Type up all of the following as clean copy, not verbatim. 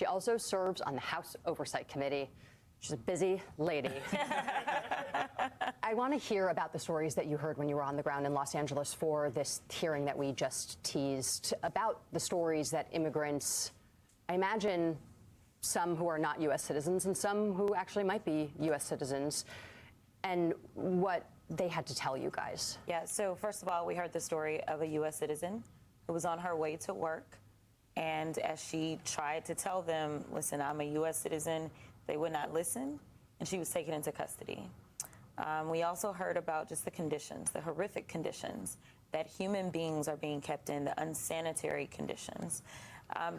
She also serves on the House Oversight Committee. She's a busy lady. I want to hear about the stories that you heard when you were on the ground in Los Angeles for this hearing that we just teased, about the stories that immigrants, I imagine some who are not U.S. citizens and some who actually might be U.S. citizens, and what they had to tell you guys. Yeah, so first of all, we heard the story of a U.S. citizen who was on her way to work, and as she tried to tell them, listen, I'm a U.S. citizen, they would not listen, and she was taken into custody. We also heard about just the conditions, the horrific conditions that human beings are being kept in, the unsanitary conditions.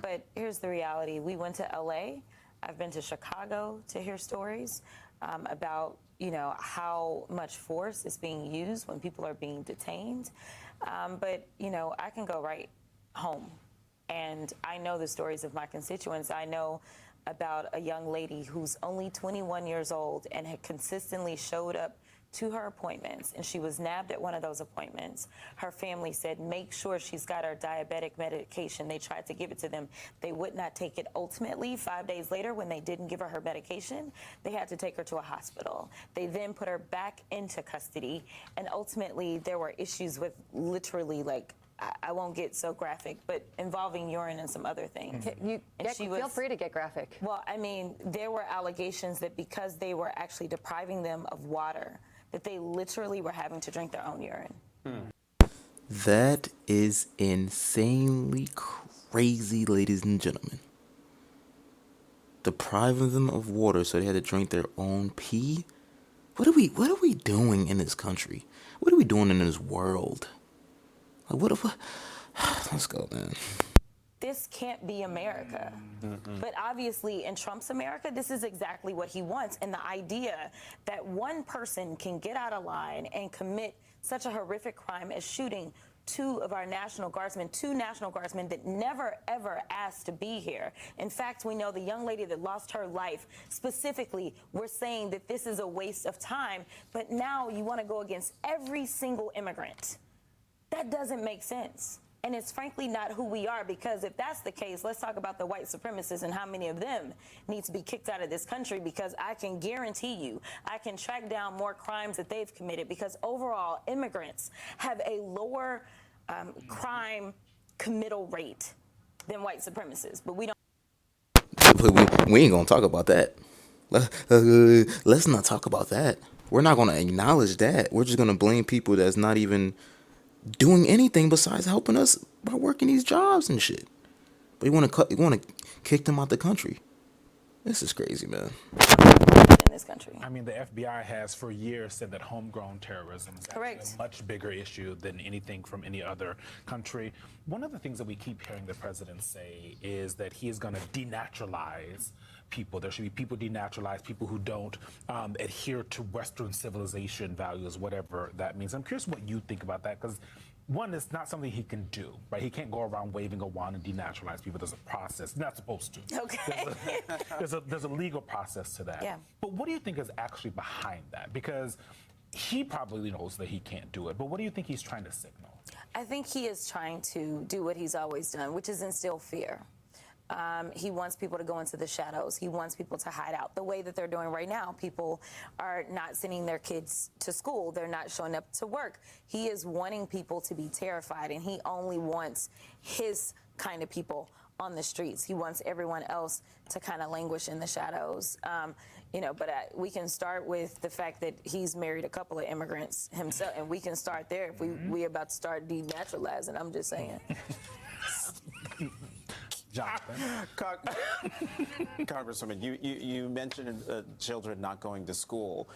But here's the reality. We went to L.A. I've been to Chicago to hear stories about, how much force is being used when people are being detained. But, I can go right home, and I know the stories of my constituents. I know about a young lady who's only 21 years old and had consistently showed up to her appointments, and she was nabbed at one of those appointments. Her family said, make sure she's got her diabetic medication. They tried to give it to them. They would not take it. Ultimately, 5 days later, when they didn't give her medication, they had to take her to a hospital. They then put her back into custody, and ultimately there were issues with literally, I won't get so graphic, but involving urine and some other things. Feel free to get graphic. Well, there were allegations that because they were actually depriving them of water, that they literally were having to drink their own urine. That is insanely crazy, ladies and gentlemen. Depriving them of water so they had to drink their own pee? What are we doing in this country? What are we doing in this world? Let's go, man. This can't be America. But obviously, in Trump's America, this is exactly what he wants. And the idea that one person can get out of line and commit such a horrific crime as shooting two National Guardsmen that never, ever asked to be here. In fact, we know the young lady that lost her life, specifically, we're saying that this is a waste of time. But now you want to go against every single immigrant. That doesn't make sense. And it's frankly not who we are, because if that's the case, let's talk about the white supremacists and how many of them need to be kicked out of this country, because I can guarantee you I can track down more crimes that they've committed, because overall immigrants have a lower crime committal rate than white supremacists. But we don't. We ain't gonna talk about that. Let's not talk about that. We're not gonna acknowledge that. We're just gonna blame people that's not even doing anything besides helping us by working these jobs and shit. But you want to kick them out the country. This is crazy, man. In this country. The FBI has for years said that homegrown terrorism is actually a much bigger issue than anything from any other country. One of the things that we keep hearing the president say is that he is going to denaturalize people. There should be people denaturalized, people who don't adhere to Western civilization values, whatever that means. I'm curious what you think about that, because one, it's not something he can do, right? He can't go around waving a wand and denaturalize people. There's a process. He's not supposed to. Okay. There's a legal process to that. Yeah. But what do you think is actually behind that? Because he probably knows that he can't do it, but what do you think he's trying to signal? I think he is trying to do what he's always done, which is instill fear. He wants people to go into the shadows. He wants people to hide out the way that they're doing right now. People are not sending their kids to school. They're not showing up to work. He is wanting people to be terrified, and he only wants his kind of people on the streets. He wants everyone else to kind of languish in the shadows. But we can start with the fact that he's married a couple of immigrants himself, and we can start there if we about to start denaturalizing. I'm just saying. Congresswoman, you mentioned children not going to school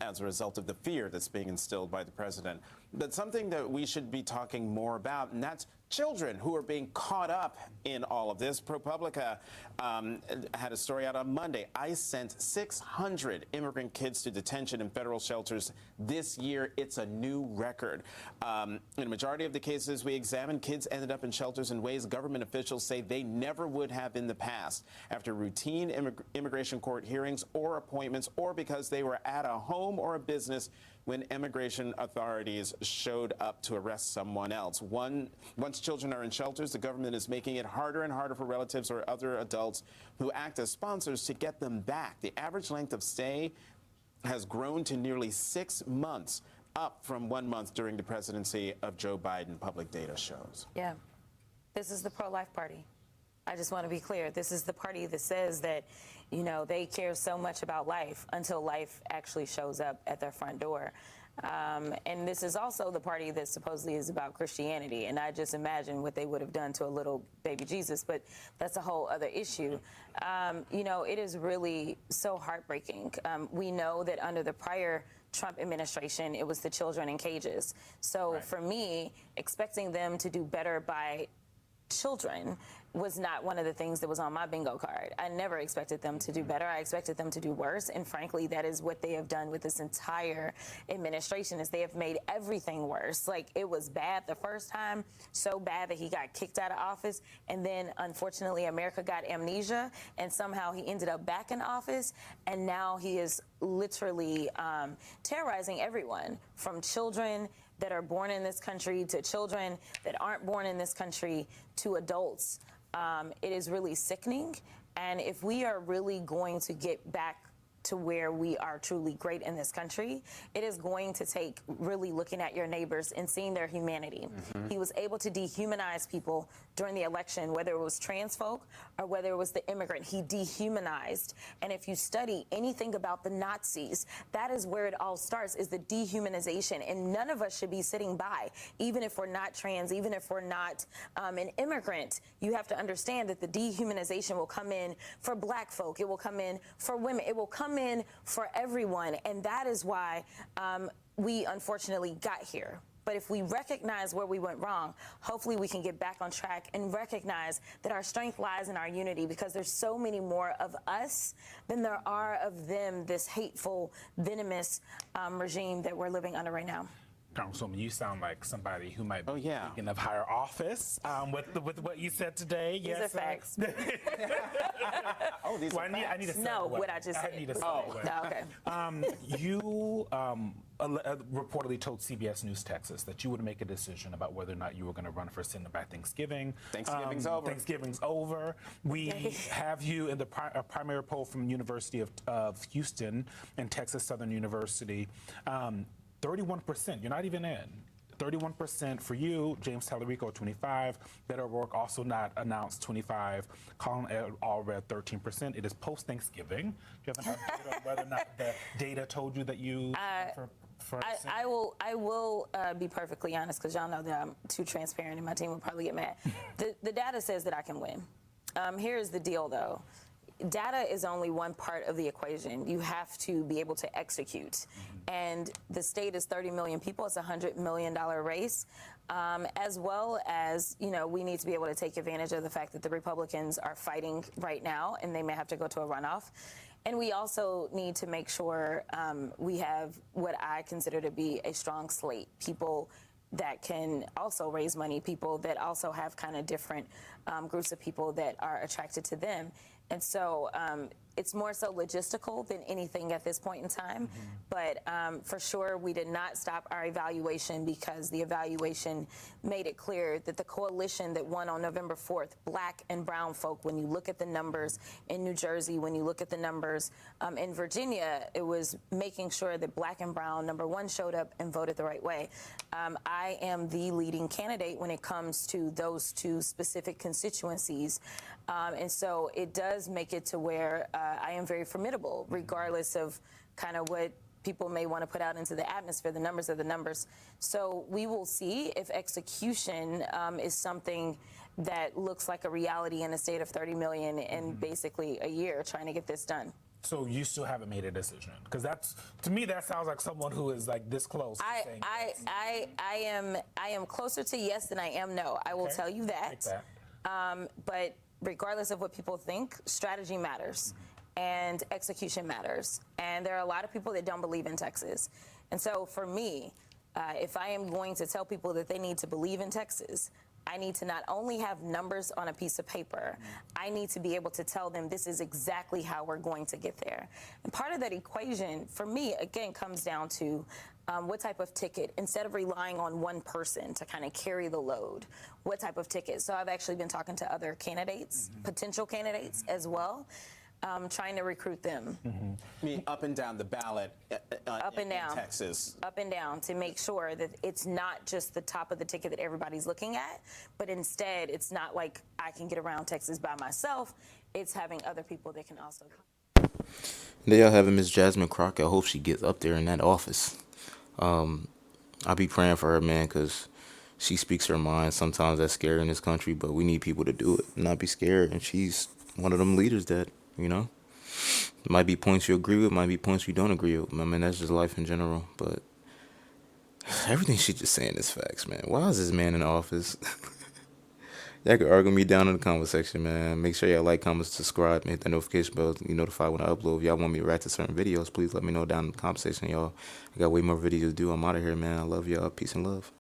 as a result of the fear that's being instilled by the president. But something that we should be talking more about, and that's children who are being caught up in all of this. ProPublica had a story out on Monday. ICE sent 600 immigrant kids to detention in federal shelters this year. It's a new record. In a majority of the cases we examined, kids ended up in shelters in ways government officials say they never would have in the past, after routine immigration court hearings or appointments, or because they were were at a home or a business when immigration authorities showed up to arrest someone else. Once children are in shelters, the government is making it harder and harder for relatives or other adults who act as sponsors to get them back. The average length of stay has grown to nearly 6 months, up from 1 month during the presidency of Joe Biden, public data shows. Yeah. This is the pro-life party. I just want to be clear. This is the party that says that, you know, they care so much about life until life actually shows up at their front door. And this is also the party that supposedly is about Christianity. And I just imagine what they would have done to a little baby Jesus, but that's a whole other issue. You know, it is really so heartbreaking. We know that under the prior Trump administration, it was the children in cages. So for me, expecting them to do better by children was not one of the things that was on my bingo card. I never expected them to do better. I expected them to do worse. And frankly, that is what they have done with this entire administration, is they have made everything worse. Like, it was bad the first time, so bad that he got kicked out of office. And then, unfortunately, America got amnesia, and somehow he ended up back in office. And now he is literally terrorizing everyone, from children that are born in this country to children that aren't born in this country to adults. It is really sickening. And if we are really going to get back to where we are truly great in this country, it is going to take really looking at your neighbors and seeing their humanity. He was able to dehumanize people during the election, whether it was trans folk or whether it was the immigrant. He dehumanized. And if you study anything about the Nazis, that is where it all starts, is the dehumanization. And none of us should be sitting by, even if we're not trans, even if we're not an immigrant. You have to understand that the dehumanization will come in for black folk. It will come in for women. It will come in for everyone. And that is why we unfortunately got here. But if we recognize where we went wrong, hopefully we can get back on track and recognize that our strength lies in our unity, because there's so many more of us than there are of them, this hateful, venomous regime that we're living under right now. Congresswoman, you sound like somebody who might be thinking of higher office with what you said today. These are facts. These are I need a segue. No, what I just said. I need a segue. Okay. You reportedly told CBS News Texas that you would make a decision about whether or not you were going to run for Senate by Thanksgiving. Thanksgiving's over. Thanksgiving's over. We have you in the primary poll from University of Houston and Texas Southern University. 31%. You're not even in. 31% for you. James Tallarico, 25. Beto O'Rourke, also not announced, 25. Colin Allred, 13%. It is post-Thanksgiving. Do you have an update on whether or not the data told you that you for I will be perfectly honest, because y'all know that I'm too transparent and my team will probably get mad. The data says that I can win. Here's the deal, though. Data is only one part of the equation. You have to be able to execute. And the state is 30 million people. It's a $100 million race. As well as, you know, we need to be able to take advantage of the fact that the Republicans are fighting right now, and they may have to go to a runoff. And we also need to make sure we have what I consider to be a strong slate. People that can also raise money, people that also have kind of different groups of people that are attracted to them. And so it's more so logistical than anything at this point in time. But for sure, we did not stop our evaluation, because the evaluation made it clear that the coalition that won on November 4th, black and brown folk, when you look at the numbers in New Jersey, when you look at the numbers in Virginia, it was making sure that black and brown, number one, showed up and voted the right way. I am the leading candidate when it comes to those two specific constituencies. And so it does make it to where I am very formidable, regardless of kind of what people may want to put out into the atmosphere. The numbers are the numbers. So we will see if execution is something that looks like a reality in a state of 30 million in basically a year trying to get this done. So you still haven't made a decision? Because that's, to me, that sounds like someone who is like this close to saying yes. I am closer to yes than I am no. I will tell you that. Take that. But regardless of what people think, strategy matters and execution matters. And there are a lot of people that don't believe in Texas. And so for me, if I am going to tell people that they need to believe in Texas, I need to not only have numbers on a piece of paper, I need to be able to tell them this is exactly how we're going to get there. And part of that equation, for me, again, comes down to what type of ticket, instead of relying on one person to kind of carry the load, what type of ticket. So I've actually been talking to other candidates, potential candidates as well, trying to recruit them. I mean, up and down the ballot in Texas. Up and down, to make sure that it's not just the top of the ticket that everybody's looking at, but instead it's not like I can get around Texas by myself. It's having other people that can also come. There y'all having Miss Jasmine Crockett. I hope she gets up there in that office. I'll be praying for her, man, because she speaks her mind. Sometimes that's scary in this country, but we need people to do it, not be scared. And she's one of them leaders that, might be points you agree with, might be points you don't agree with. I mean, that's just life in general. But everything she's just saying is facts, man. Why is this man in office? Y'all can argue me down in the comment section, man. Make sure y'all like, comment, subscribe, and hit that notification bell to be notified when I upload. If y'all want me to react to certain videos, please let me know down in the comment section, y'all. I got way more videos to do. I'm out of here, man. I love y'all. Peace and love.